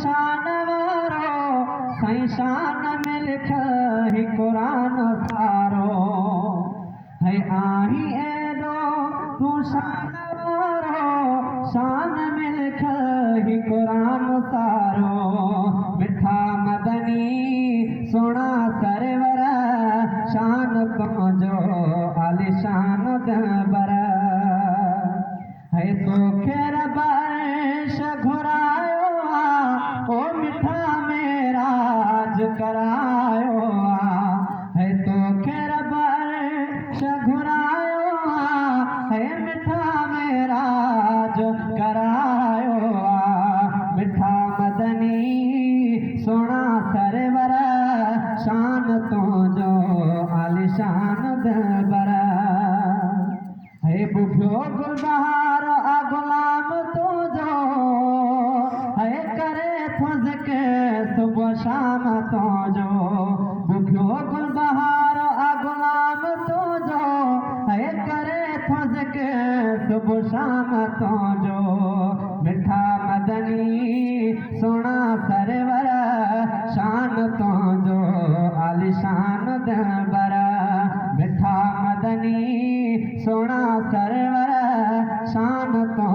शान वारो साईं शान में लिख ही कुरान सारो है आही एडो तू शान वारो शान में लिख ही कुरान सारो मिठा मदनी सोना सरवर शान तुझो आलिशान दबर है तो खेर बारिश घुरायो ओ मिठा मेरा करायो है तो खेर बारिश घुरायो है मिठा मेरा करायो मिठा मदनी सोना सरवर शान तुझो आलिशान दबर है बुढ़ो गुलबहार आ गुलाम तुझो है करे फजक सुबह शाम तुझो बुढ़ो गुलबहार आ गुलाम तुझो है करे फजक सुबह शाम तुझो मिठा मदनी सोना सरवर शान तुझो आलिशान दबर मिठा मदनी सोना सरवर शान तो